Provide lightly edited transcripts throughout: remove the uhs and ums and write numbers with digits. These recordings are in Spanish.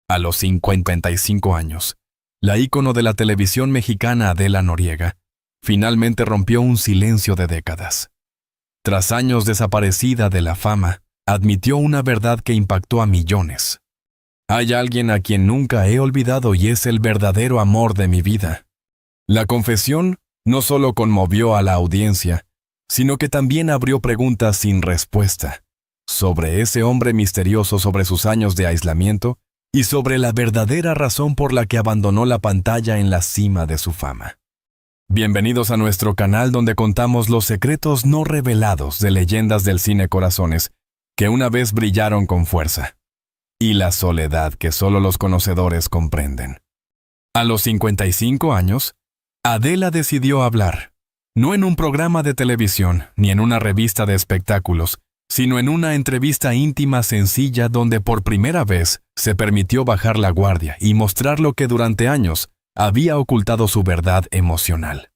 A los 55 años, la ícono de la televisión mexicana Adela Noriega finalmente rompió un silencio de décadas. Tras años desaparecida de la fama, admitió una verdad que impactó a millones. Hay alguien a quien nunca he olvidado y es el verdadero amor de mi vida. La confesión no solo conmovió a la audiencia, sino que también abrió preguntas sin respuesta sobre ese hombre misterioso, sobre sus años de aislamiento y sobre la verdadera razón por la que abandonó la pantalla en la cima de su fama. Bienvenidos a nuestro canal donde contamos los secretos no revelados de leyendas del cine corazones que una vez brillaron con fuerza, y la soledad que solo los conocedores comprenden. A los 55 años, Adela decidió hablar, no en un programa de televisión ni en una revista de espectáculos, sino en una entrevista íntima sencilla donde por primera vez se permitió bajar la guardia y mostrar lo que durante años había ocultado su verdad emocional.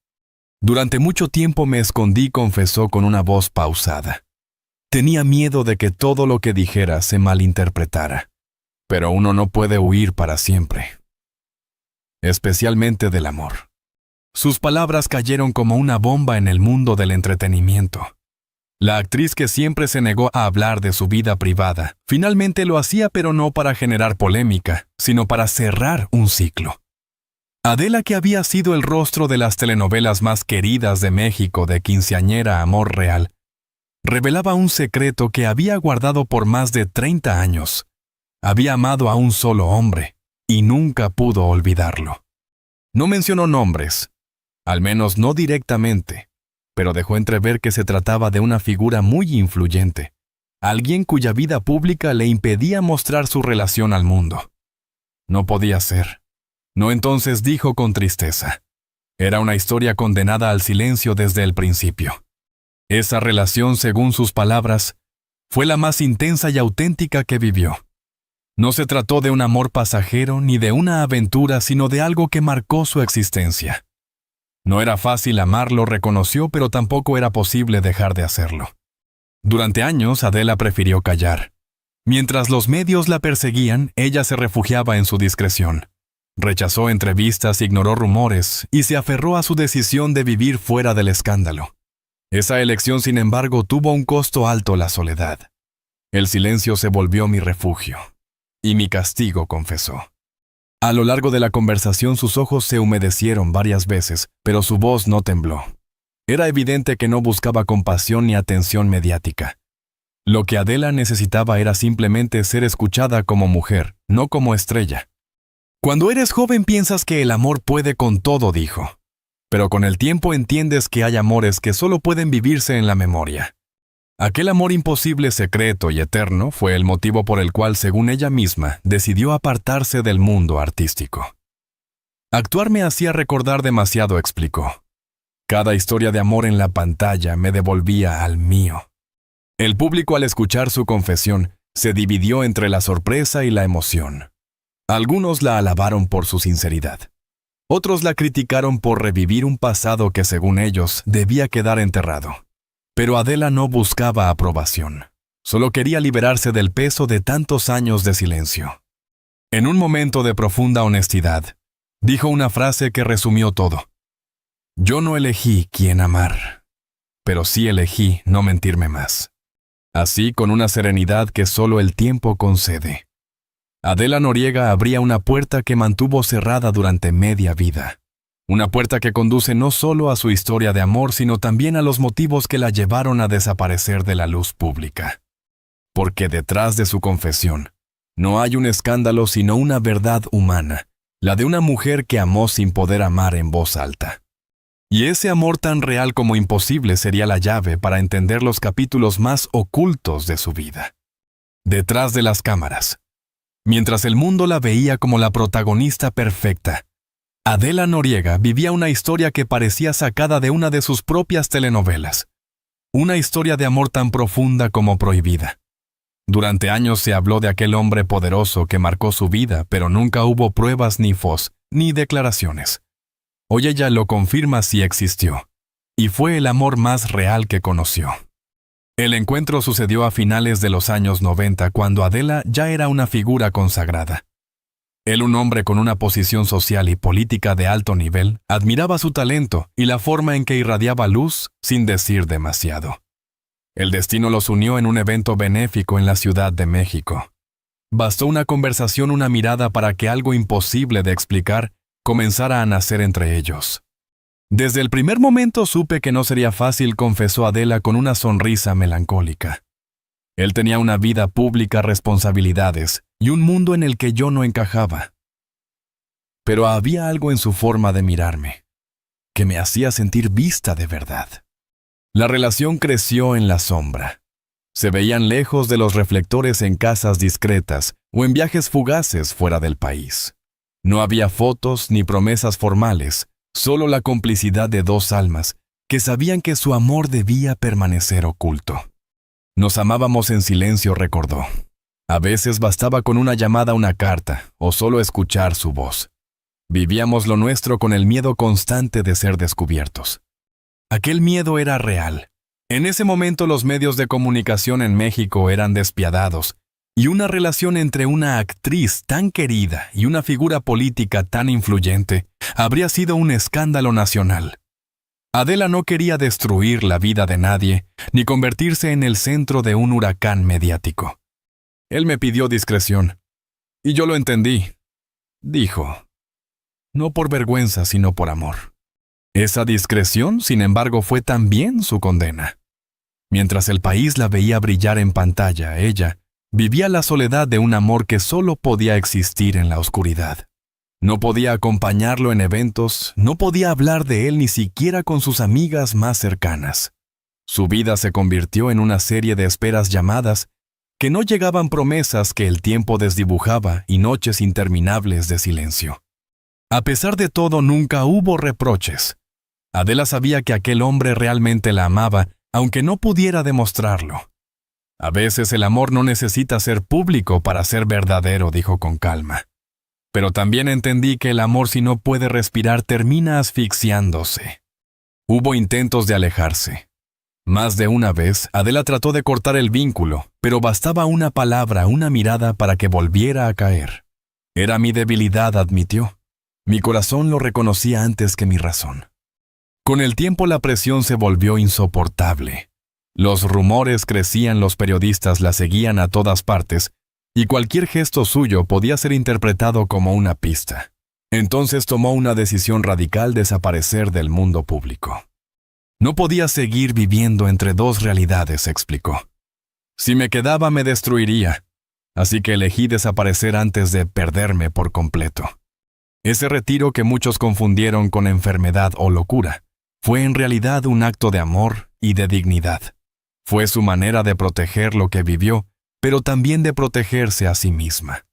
Durante mucho tiempo me escondí, confesó con una voz pausada. Tenía miedo de que todo lo que dijera se malinterpretara, pero uno no puede huir para siempre, especialmente del amor. Sus palabras cayeron como una bomba en el mundo del entretenimiento. La actriz, que siempre se negó a hablar de su vida privada, finalmente lo hacía, pero no para generar polémica, sino para cerrar un ciclo. Adela, que había sido el rostro de las telenovelas más queridas de México de quinceañera a amor real, revelaba un secreto que había guardado por más de 30 años. Había amado a un solo hombre y nunca pudo olvidarlo. No mencionó nombres, al menos no directamente, pero dejó entrever que se trataba de una figura muy influyente, alguien cuya vida pública le impedía mostrar su relación al mundo. No podía ser. No, entonces dijo con tristeza. Era una historia condenada al silencio desde el principio. Esa relación, según sus palabras, fue la más intensa y auténtica que vivió. No se trató de un amor pasajero ni de una aventura, sino de algo que marcó su existencia. No era fácil amarlo, reconoció, pero tampoco era posible dejar de hacerlo. Durante años, Adela prefirió callar. Mientras los medios la perseguían, ella se refugiaba en su discreción. Rechazó entrevistas, ignoró rumores y se aferró a su decisión de vivir fuera del escándalo. Esa elección, sin embargo, tuvo un costo alto: la soledad. El silencio se volvió mi refugio y mi castigo, confesó. A lo largo de la conversación sus ojos se humedecieron varias veces, pero su voz no tembló. Era evidente que no buscaba compasión ni atención mediática. Lo que Adela necesitaba era simplemente ser escuchada como mujer, no como estrella. Cuando eres joven piensas que el amor puede con todo, dijo. Pero con el tiempo entiendes que hay amores que solo pueden vivirse en la memoria. Aquel amor imposible, secreto y eterno fue el motivo por el cual, según ella misma, decidió apartarse del mundo artístico. Actuar me hacía recordar demasiado, explicó. Cada historia de amor en la pantalla me devolvía al mío. El público, al escuchar su confesión, se dividió entre la sorpresa y la emoción. Algunos la alabaron por su sinceridad. Otros la criticaron por revivir un pasado que, según ellos, debía quedar enterrado. Pero Adela no buscaba aprobación. Solo quería liberarse del peso de tantos años de silencio. En un momento de profunda honestidad, dijo una frase que resumió todo. Yo no elegí quién amar, pero sí elegí no mentirme más. Así, con una serenidad que solo el tiempo concede, Adela Noriega abría una puerta que mantuvo cerrada durante media vida. Una puerta que conduce no solo a su historia de amor, sino también a los motivos que la llevaron a desaparecer de la luz pública. Porque detrás de su confesión, no hay un escándalo sino una verdad humana, la de una mujer que amó sin poder amar en voz alta. Y ese amor tan real como imposible sería la llave para entender los capítulos más ocultos de su vida. Detrás de las cámaras, mientras el mundo la veía como la protagonista perfecta, Adela Noriega vivía una historia que parecía sacada de una de sus propias telenovelas. Una historia de amor tan profunda como prohibida. Durante años se habló de aquel hombre poderoso que marcó su vida, pero nunca hubo pruebas ni ni declaraciones. Hoy ella lo confirma: sí existió, y fue el amor más real que conoció. El encuentro sucedió a finales de los años 90, cuando Adela ya era una figura consagrada. Él, un hombre con una posición social y política de alto nivel, admiraba su talento y la forma en que irradiaba luz sin decir demasiado. El destino los unió en un evento benéfico en la Ciudad de México. Bastó una conversación, una mirada para que algo imposible de explicar comenzara a nacer entre ellos. Desde el primer momento supe que no sería fácil, confesó Adela con una sonrisa melancólica. Él tenía una vida pública, responsabilidades y un mundo en el que yo no encajaba. Pero había algo en su forma de mirarme que me hacía sentir vista de verdad. La relación creció en la sombra. Se veían lejos de los reflectores en casas discretas o en viajes fugaces fuera del país. No había fotos ni promesas formales, solo la complicidad de dos almas que sabían que su amor debía permanecer oculto. Nos amábamos en silencio, recordó. A veces bastaba con una llamada, una carta, o solo escuchar su voz. Vivíamos lo nuestro con el miedo constante de ser descubiertos. Aquel miedo era real. En ese momento los medios de comunicación en México eran despiadados, y una relación entre una actriz tan querida y una figura política tan influyente habría sido un escándalo nacional. Adela no quería destruir la vida de nadie, ni convertirse en el centro de un huracán mediático. Él me pidió discreción, y yo lo entendí. Dijo, no por vergüenza, sino por amor. Esa discreción, sin embargo, fue también su condena. Mientras el país la veía brillar en pantalla, ella vivía la soledad de un amor que solo podía existir en la oscuridad. No podía acompañarlo en eventos, no podía hablar de él ni siquiera con sus amigas más cercanas. Su vida se convirtió en una serie de esperas llamadas que no llegaban, promesas que el tiempo desdibujaba y noches interminables de silencio. A pesar de todo, nunca hubo reproches. Adela sabía que aquel hombre realmente la amaba, aunque no pudiera demostrarlo. A veces el amor no necesita ser público para ser verdadero, dijo con calma. Pero también entendí que el amor, si no puede respirar, termina asfixiándose. Hubo intentos de alejarse. Más de una vez, Adela trató de cortar el vínculo, pero bastaba una palabra, una mirada para que volviera a caer. Era mi debilidad, admitió. Mi corazón lo reconocía antes que mi razón. Con el tiempo la presión se volvió insoportable. Los rumores crecían, los periodistas la seguían a todas partes, y cualquier gesto suyo podía ser interpretado como una pista. Entonces tomó una decisión radical: desaparecer del mundo público. No podía seguir viviendo entre dos realidades, explicó. Si me quedaba me destruiría, así que elegí desaparecer antes de perderme por completo. Ese retiro, que muchos confundieron con enfermedad o locura, fue en realidad un acto de amor y de dignidad. Fue su manera de proteger lo que vivió, pero también de protegerse a sí misma.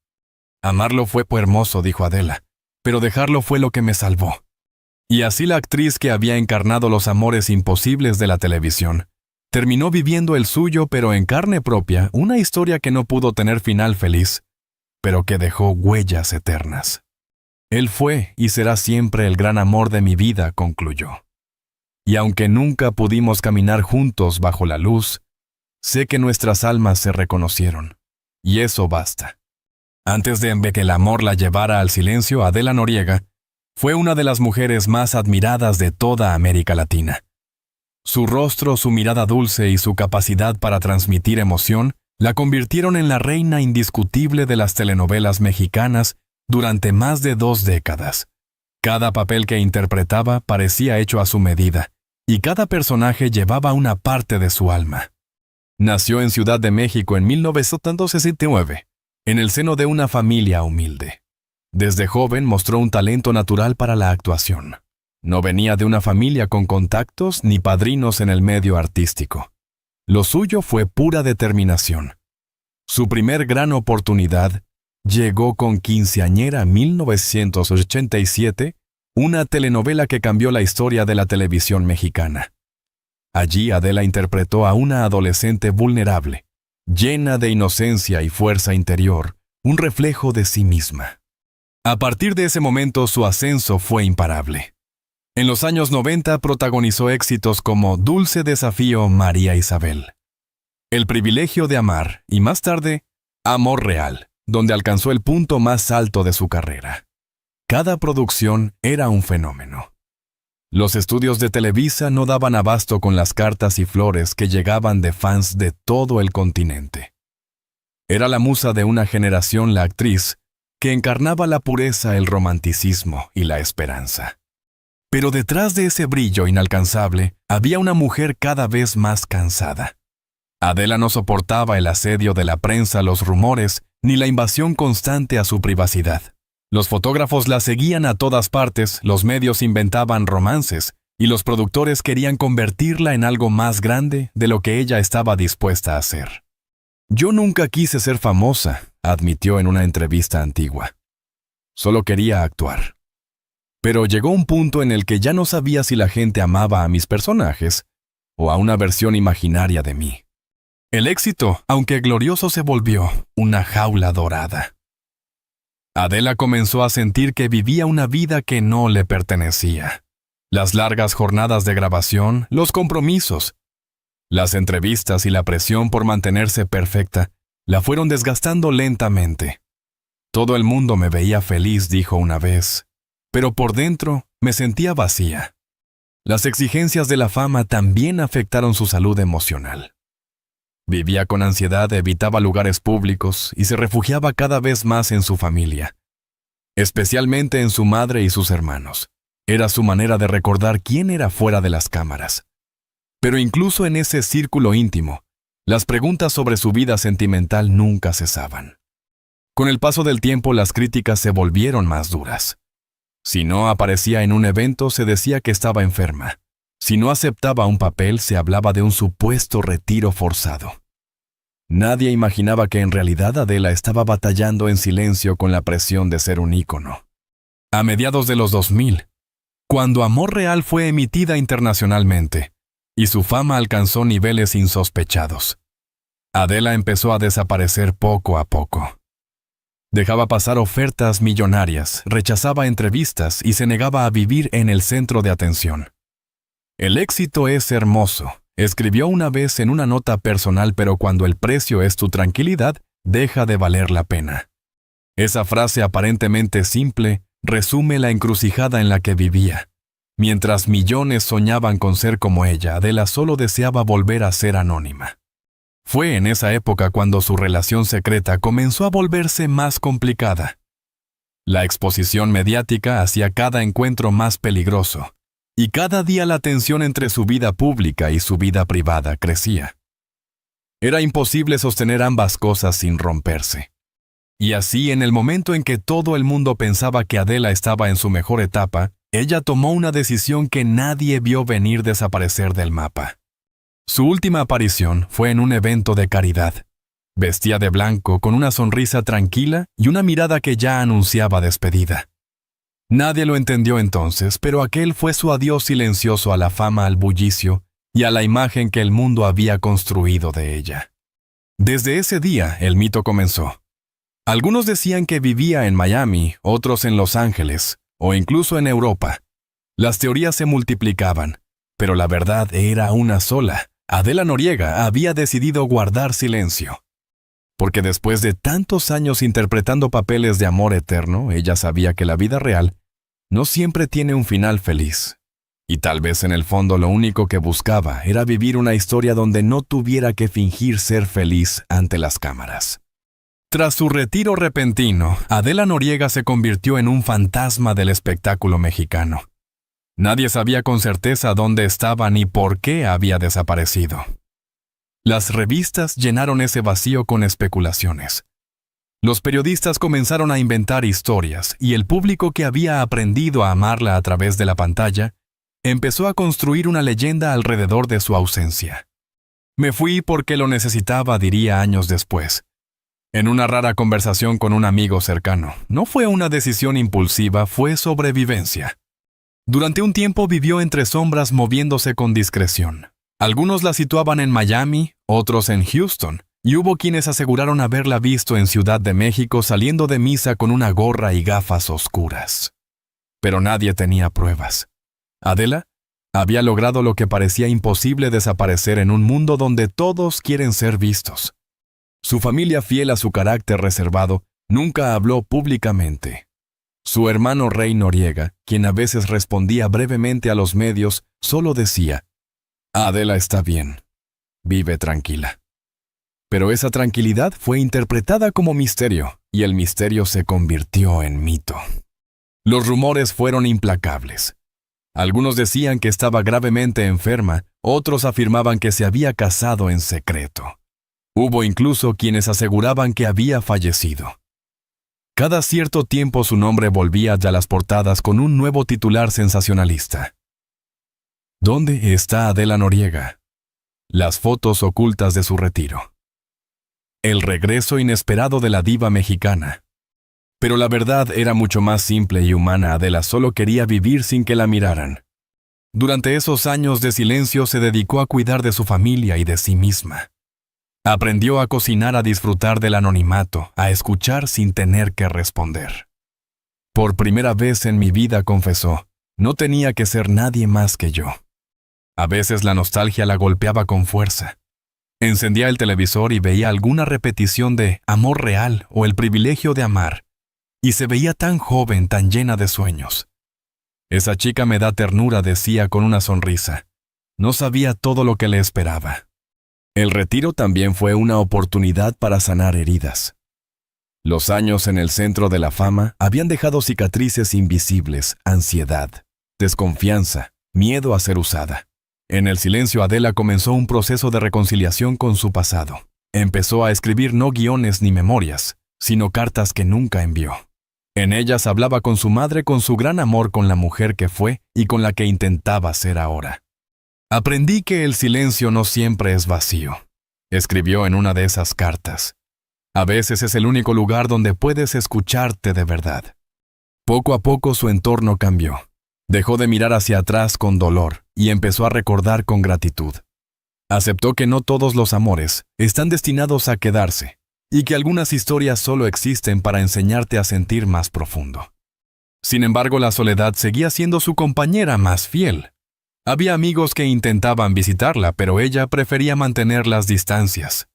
Amarlo fue hermoso, dijo Adela, pero dejarlo fue lo que me salvó. Y así la actriz que había encarnado los amores imposibles de la televisión terminó viviendo el suyo, pero en carne propia, una historia que no pudo tener final feliz, pero que dejó huellas eternas. Él fue y será siempre el gran amor de mi vida, concluyó. Y aunque nunca pudimos caminar juntos bajo la luz, sé que nuestras almas se reconocieron, y eso basta. Antes de que el amor la llevara al silencio, Adela Noriega fue una de las mujeres más admiradas de toda América Latina. Su rostro, su mirada dulce y su capacidad para transmitir emoción la convirtieron en la reina indiscutible de las telenovelas mexicanas durante más de 2 décadas. Cada papel que interpretaba parecía hecho a su medida, y cada personaje llevaba una parte de su alma. Nació en Ciudad de México en 1969, en el seno de una familia humilde. Desde joven mostró un talento natural para la actuación. No venía de una familia con contactos ni padrinos en el medio artístico. Lo suyo fue pura determinación. Su primer gran oportunidad llegó con Quinceañera 1987, una telenovela que cambió la historia de la televisión mexicana. Allí Adela interpretó a una adolescente vulnerable, llena de inocencia y fuerza interior, un reflejo de sí misma. A partir de ese momento su ascenso fue imparable. En los años 90 protagonizó éxitos como Dulce Desafío, María Isabel, El privilegio de amar y más tarde, Amor real, donde alcanzó el punto más alto de su carrera. Cada producción era un fenómeno. Los estudios de Televisa no daban abasto con las cartas y flores que llegaban de fans de todo el continente. Era la musa de una generación, la actriz, que encarnaba la pureza, el romanticismo y la esperanza. Pero detrás de ese brillo inalcanzable había una mujer cada vez más cansada. Adela no soportaba el asedio de la prensa, los rumores, ni la invasión constante a su privacidad. Los fotógrafos la seguían a todas partes, los medios inventaban romances, y los productores querían convertirla en algo más grande de lo que ella estaba dispuesta a hacer. Yo nunca quise ser famosa, admitió en una entrevista antigua. Solo quería actuar. Pero llegó un punto en el que ya no sabía si la gente amaba a mis personajes o a una versión imaginaria de mí. El éxito, aunque glorioso, se volvió una jaula dorada. Adela comenzó a sentir que vivía una vida que no le pertenecía. Las largas jornadas de grabación, los compromisos, las entrevistas y la presión por mantenerse perfecta la fueron desgastando lentamente. Todo el mundo me veía feliz, dijo una vez, pero por dentro me sentía vacía. Las exigencias de la fama también afectaron su salud emocional. Vivía con ansiedad, evitaba lugares públicos y se refugiaba cada vez más en su familia, especialmente en su madre y sus hermanos. Era su manera de recordar quién era fuera de las cámaras. Pero incluso en ese círculo íntimo, las preguntas sobre su vida sentimental nunca cesaban. Con el paso del tiempo, las críticas se volvieron más duras. Si no aparecía en un evento, se decía que estaba enferma. Si no aceptaba un papel, se hablaba de un supuesto retiro forzado. Nadie imaginaba que en realidad Adela estaba batallando en silencio con la presión de ser un ícono. A mediados de los 2000, cuando Amor Real fue emitida internacionalmente, y su fama alcanzó niveles insospechados, Adela empezó a desaparecer poco a poco. Dejaba pasar ofertas millonarias, rechazaba entrevistas y se negaba a vivir en el centro de atención. El éxito es hermoso, escribió una vez en una nota personal, pero cuando el precio es tu tranquilidad, deja de valer la pena. Esa frase aparentemente simple resume la encrucijada en la que vivía. Mientras millones soñaban con ser como ella, Adela solo deseaba volver a ser anónima. Fue en esa época cuando su relación secreta comenzó a volverse más complicada. La exposición mediática hacía cada encuentro más peligroso, y cada día la tensión entre su vida pública y su vida privada crecía. Era imposible sostener ambas cosas sin romperse. Y así, en el momento en que todo el mundo pensaba que Adela estaba en su mejor etapa, ella tomó una decisión que nadie vio venir: desaparecer del mapa. Su última aparición fue en un evento de caridad. Vestía de blanco, con una sonrisa tranquila y una mirada que ya anunciaba despedida. Nadie lo entendió entonces, pero aquel fue su adiós silencioso a la fama, al bullicio y a la imagen que el mundo había construido de ella. Desde ese día, el mito comenzó. Algunos decían que vivía en Miami, otros en Los Ángeles, o incluso en Europa. Las teorías se multiplicaban, pero la verdad era una sola. Adela Noriega había decidido guardar silencio. Porque después de tantos años interpretando papeles de amor eterno, ella sabía que la vida real no siempre tiene un final feliz. Y tal vez en el fondo lo único que buscaba era vivir una historia donde no tuviera que fingir ser feliz ante las cámaras. Tras su retiro repentino, Adela Noriega se convirtió en un fantasma del espectáculo mexicano. Nadie sabía con certeza dónde estaba ni por qué había desaparecido. Las revistas llenaron ese vacío con especulaciones. Los periodistas comenzaron a inventar historias y el público, que había aprendido a amarla a través de la pantalla, empezó a construir una leyenda alrededor de su ausencia. Me fui porque lo necesitaba, diría años después, en una rara conversación con un amigo cercano. No fue una decisión impulsiva, fue sobrevivencia. Durante un tiempo vivió entre sombras, moviéndose con discreción. Algunos la situaban en Miami, otros en Houston, y hubo quienes aseguraron haberla visto en Ciudad de México saliendo de misa con una gorra y gafas oscuras. Pero nadie tenía pruebas. Adela había logrado lo que parecía imposible: desaparecer en un mundo donde todos quieren ser vistos. Su familia, fiel a su carácter reservado, Nunca habló públicamente. Su hermano Rey Noriega, quien a veces respondía brevemente a los medios, solo decía: Adela está bien, vive tranquila. Pero esa tranquilidad fue interpretada como misterio, y el misterio se convirtió en mito. Los rumores fueron implacables. Algunos decían que estaba gravemente enferma, otros afirmaban que se había casado en secreto. Hubo incluso quienes aseguraban que había fallecido. Cada cierto tiempo su nombre volvía a las portadas con un nuevo titular sensacionalista. ¿Dónde está Adela Noriega? Las fotos ocultas de su retiro. El regreso inesperado de la diva mexicana. Pero la verdad era mucho más simple y humana. Adela solo quería vivir sin que la miraran. Durante esos años de silencio se dedicó a cuidar de su familia y de sí misma. Aprendió a cocinar, a disfrutar del anonimato, a escuchar sin tener que responder. Por primera vez en mi vida, confesó, no tenía que ser nadie más que yo. A veces la nostalgia la golpeaba con fuerza. Encendía el televisor y veía alguna repetición de Amor Real o El Privilegio de Amar, y se veía tan joven, tan llena de sueños. Esa chica me da ternura, decía con una sonrisa. No sabía todo lo que le esperaba. El retiro también fue una oportunidad para sanar heridas. Los años en el centro de la fama habían dejado cicatrices invisibles, ansiedad, desconfianza, miedo a ser usada. En el silencio, Adela comenzó un proceso de reconciliación con su pasado. Empezó a escribir no guiones ni memorias, sino cartas que nunca envió. En ellas hablaba con su madre, con su gran amor, con la mujer que fue y con la que intentaba ser ahora. Aprendí que el silencio no siempre es vacío, escribió en una de esas cartas. A veces es el único lugar donde puedes escucharte de verdad. Poco a poco su entorno cambió. Dejó de mirar hacia atrás con dolor y empezó a recordar con gratitud. Aceptó que no todos los amores están destinados a quedarse y que algunas historias solo existen para enseñarte a sentir más profundo. Sin embargo, la soledad seguía siendo su compañera más fiel. Había amigos que intentaban visitarla, pero ella prefería mantener las distancias.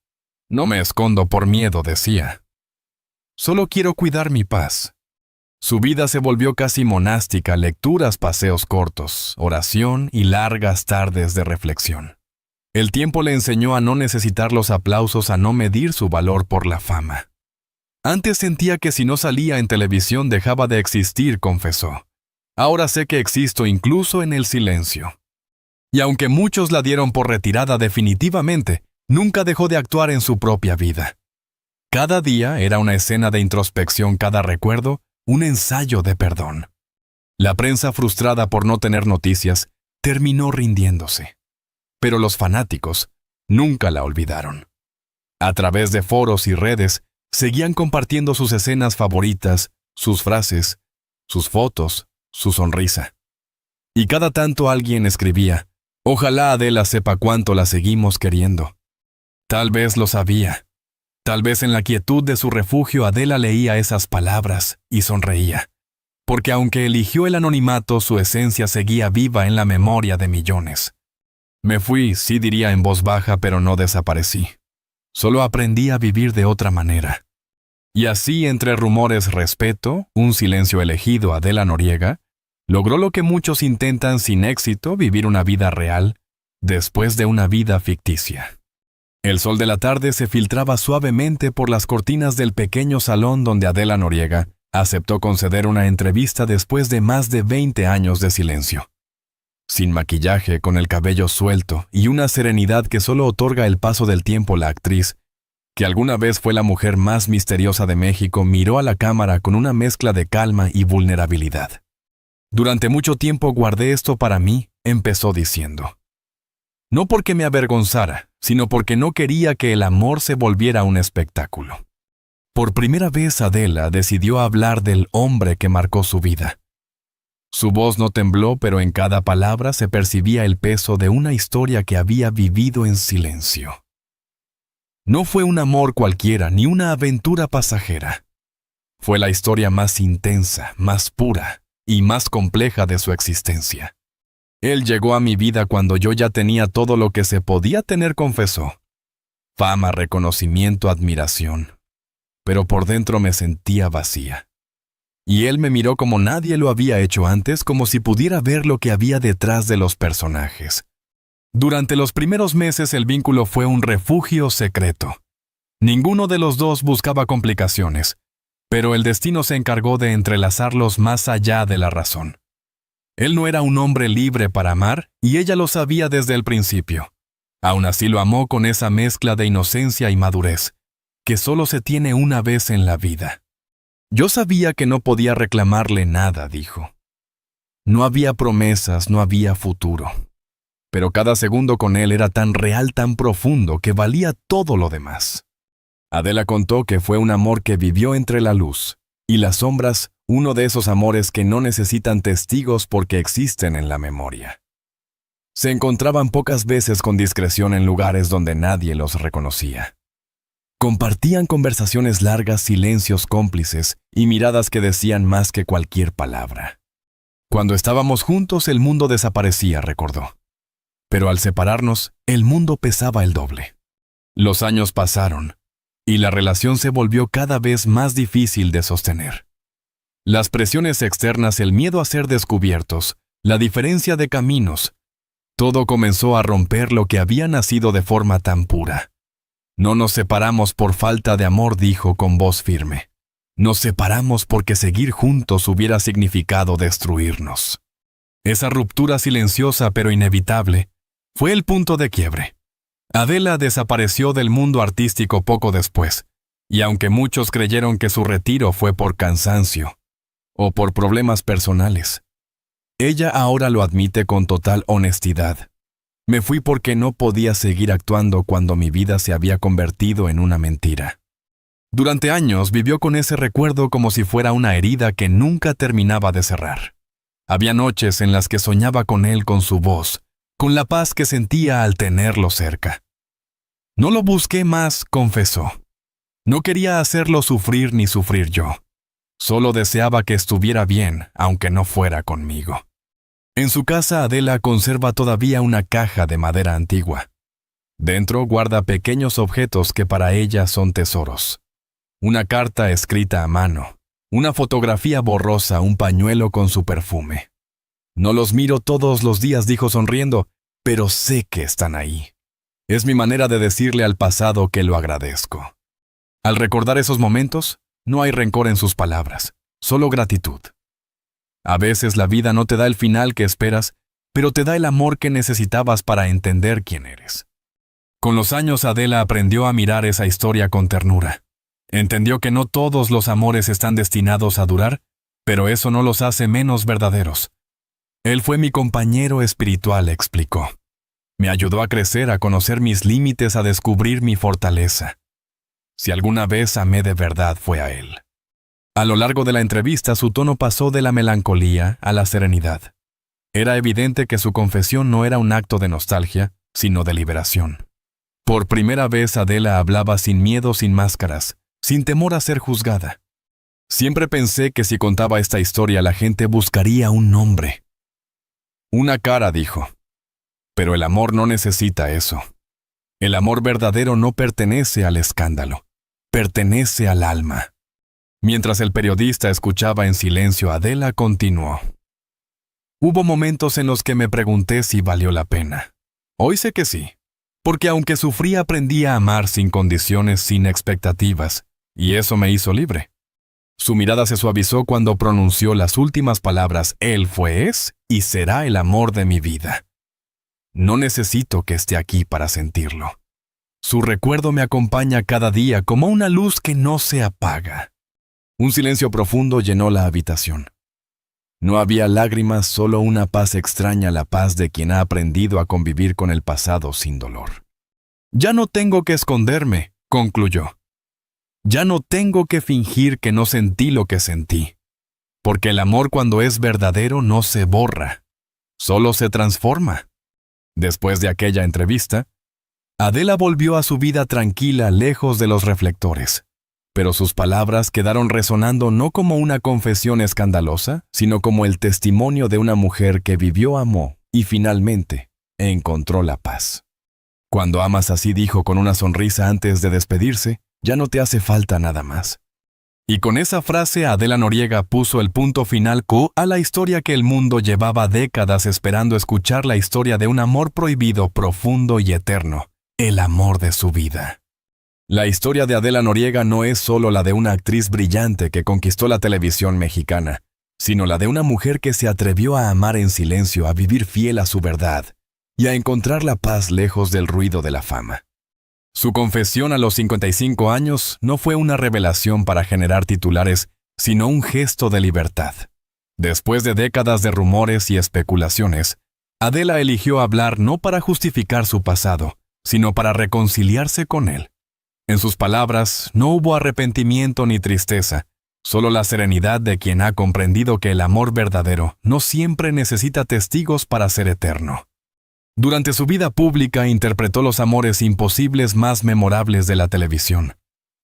No me escondo por miedo, decía. Solo quiero cuidar mi paz. Su vida se volvió casi monástica, lecturas, paseos cortos, oración y largas tardes de reflexión. El tiempo le enseñó a no necesitar los aplausos, a no medir su valor por la fama. Antes sentía que si no salía en televisión dejaba de existir, confesó. Ahora sé que existo incluso en el silencio. Y aunque muchos la dieron por retirada definitivamente, nunca dejó de actuar en su propia vida. Cada día era una escena de introspección, cada recuerdo, un ensayo de perdón. La prensa, frustrada por no tener noticias, terminó rindiéndose. Pero los fanáticos nunca la olvidaron. A través de foros y redes, seguían compartiendo sus escenas favoritas, sus frases, sus fotos, su sonrisa. Y cada tanto alguien escribía, ojalá Adela sepa cuánto la seguimos queriendo. Tal vez lo sabía. Tal vez en la quietud de su refugio Adela leía esas palabras y sonreía. Porque aunque eligió el anonimato, su esencia seguía viva en la memoria de millones. Me fui, sí, diría en voz baja, pero no desaparecí. Solo aprendí a vivir de otra manera. Y así, entre rumores, respeto, un silencio elegido, Adela Noriega logró lo que muchos intentan sin éxito, vivir una vida real después de una vida ficticia. El sol de la tarde se filtraba suavemente por las cortinas del pequeño salón donde Adela Noriega aceptó conceder una entrevista después de más de 20 años de silencio. Sin maquillaje, con el cabello suelto y una serenidad que solo otorga el paso del tiempo, la actriz, que alguna vez fue la mujer más misteriosa de México, miró a la cámara con una mezcla de calma y vulnerabilidad. Durante mucho tiempo guardé esto para mí, empezó diciendo. No porque me avergonzara, sino porque no quería que el amor se volviera un espectáculo. Por primera vez Adela decidió hablar del hombre que marcó su vida. Su voz no tembló, pero en cada palabra se percibía el peso de una historia que había vivido en silencio. No fue un amor cualquiera, ni una aventura pasajera. Fue la historia más intensa, más pura y más compleja de su existencia. Él llegó a mi vida cuando yo ya tenía todo lo que se podía tener, confesó. Fama, reconocimiento, admiración. pero por dentro me sentía vacía. Y él me miró como nadie lo había hecho antes, como si pudiera ver lo que había detrás de los personajes. Durante los primeros meses el vínculo fue un refugio secreto. Ninguno de los dos buscaba complicaciones, pero el destino se encargó de entrelazarlos más allá de la razón. Él no era un hombre libre para amar, y ella lo sabía desde el principio. Aún así lo amó con esa mezcla de inocencia y madurez, que solo se tiene una vez en la vida. Yo sabía que no podía reclamarle nada, dijo. No había promesas, no había futuro. Pero cada segundo con él era tan real, tan profundo, que valía todo lo demás. Adela contó que fue un amor que vivió entre la luz y las sombras, uno de esos amores que no necesitan testigos porque existen en la memoria. Se encontraban pocas veces con discreción en lugares donde nadie los reconocía. Compartían conversaciones largas, silencios cómplices y miradas que decían más que cualquier palabra. Cuando estábamos juntos, el mundo desaparecía, recordó. Pero al separarnos, el mundo pesaba el doble. Los años pasaron, y la relación se volvió cada vez más difícil de sostener. Las presiones externas, el miedo a ser descubiertos, la diferencia de caminos, todo comenzó a romper lo que había nacido de forma tan pura. No nos separamos por falta de amor, dijo con voz firme. Nos separamos porque seguir juntos hubiera significado destruirnos. Esa ruptura silenciosa pero inevitable fue el punto de quiebre. Adela desapareció del mundo artístico poco después, y aunque muchos creyeron que su retiro fue por cansancio o por problemas personales, ella ahora lo admite con total honestidad. Me fui porque no podía seguir actuando cuando mi vida se había convertido en una mentira. Durante años vivió con ese recuerdo como si fuera una herida que nunca terminaba de cerrar. Había noches en las que soñaba con él, con su voz, con la paz que sentía al tenerlo cerca. No lo busqué más, confesó. No quería hacerlo sufrir ni sufrir yo. Solo deseaba que estuviera bien, aunque no fuera conmigo. En su casa, Adela conserva todavía una caja de madera antigua. Dentro guarda pequeños objetos que para ella son tesoros. Una carta escrita a mano, una fotografía borrosa, un pañuelo con su perfume. No los miro todos los días, dijo sonriendo, pero sé que están ahí. Es mi manera de decirle al pasado que lo agradezco. Al recordar esos momentos, no hay rencor en sus palabras, solo gratitud. A veces la vida no te da el final que esperas, pero te da el amor que necesitabas para entender quién eres. Con los años, Adela aprendió a mirar esa historia con ternura. Entendió que no todos los amores están destinados a durar, pero eso no los hace menos verdaderos. Él fue mi compañero espiritual, explicó. Me ayudó a crecer, a conocer mis límites, a descubrir mi fortaleza. Si alguna vez amé de verdad, fue a él. A lo largo de la entrevista, su tono pasó de la melancolía a la serenidad. Era evidente que su confesión no era un acto de nostalgia, sino de liberación. Por primera vez, Adela hablaba sin miedo, sin máscaras, sin temor a ser juzgada. Siempre pensé que si contaba esta historia, la gente buscaría un nombre. Una cara, dijo. Pero el amor no necesita eso. El amor verdadero no pertenece al escándalo, pertenece al alma. Mientras el periodista escuchaba en silencio, Adela continuó. Hubo momentos en los que me pregunté si valió la pena. Hoy sé que sí, porque aunque sufrí, aprendí a amar sin condiciones, sin expectativas, y eso me hizo libre. Su mirada se suavizó cuando pronunció las últimas palabras: Él fue, es y será el amor de mi vida. No necesito que esté aquí para sentirlo. Su recuerdo me acompaña cada día como una luz que no se apaga. Un silencio profundo llenó la habitación. No había lágrimas, solo una paz extraña, la paz de quien ha aprendido a convivir con el pasado sin dolor. Ya no tengo que esconderme, concluyó. Ya no tengo que fingir que no sentí lo que sentí. Porque el amor, cuando es verdadero, no se borra, solo se transforma. Después de aquella entrevista, Adela volvió a su vida tranquila, lejos de los reflectores. Pero sus palabras quedaron resonando no como una confesión escandalosa, sino como el testimonio de una mujer que vivió, amó y finalmente encontró la paz. Cuando amas así, dijo con una sonrisa antes de despedirse, ya no te hace falta nada más. Y con esa frase Adela Noriega puso el punto final a la historia que el mundo llevaba décadas esperando escuchar, la historia de un amor prohibido, profundo y eterno, el amor de su vida. La historia de Adela Noriega no es solo la de una actriz brillante que conquistó la televisión mexicana, sino la de una mujer que se atrevió a amar en silencio, a vivir fiel a su verdad y a encontrar la paz lejos del ruido de la fama. Su confesión a los 55 años no fue una revelación para generar titulares, sino un gesto de libertad. Después de décadas de rumores y especulaciones, Adela eligió hablar no para justificar su pasado, sino para reconciliarse con él. En sus palabras, no hubo arrepentimiento ni tristeza, solo la serenidad de quien ha comprendido que el amor verdadero no siempre necesita testigos para ser eterno. Durante su vida pública interpretó los amores imposibles más memorables de la televisión,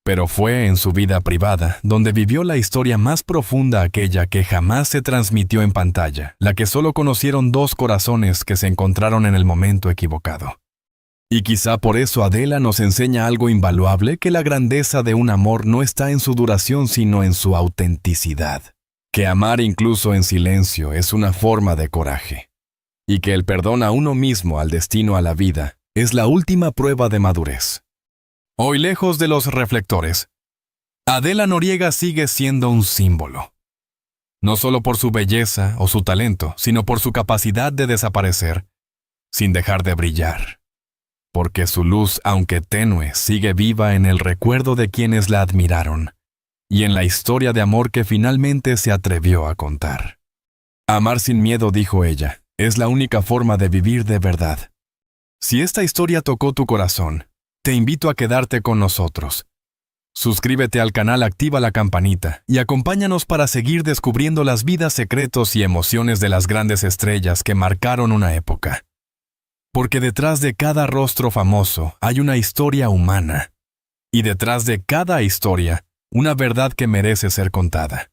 pero fue en su vida privada donde vivió la historia más profunda, aquella que jamás se transmitió en pantalla, la que solo conocieron dos corazones que se encontraron en el momento equivocado. Y quizá por eso Adela nos enseña algo invaluable, que la grandeza de un amor no está en su duración sino en su autenticidad, que amar incluso en silencio es una forma de coraje, y que el perdón a uno mismo, al destino, a la vida, es la última prueba de madurez. Hoy, lejos de los reflectores, Adela Noriega sigue siendo un símbolo. No solo por su belleza o su talento, sino por su capacidad de desaparecer, sin dejar de brillar. Porque su luz, aunque tenue, sigue viva en el recuerdo de quienes la admiraron, y en la historia de amor que finalmente se atrevió a contar. Amar sin miedo, dijo ella, es la única forma de vivir de verdad. Si esta historia tocó tu corazón, te invito a quedarte con nosotros. Suscríbete al canal, activa la campanita y acompáñanos para seguir descubriendo las vidas, secretos y emociones de las grandes estrellas que marcaron una época. Porque detrás de cada rostro famoso hay una historia humana, y detrás de cada historia, una verdad que merece ser contada.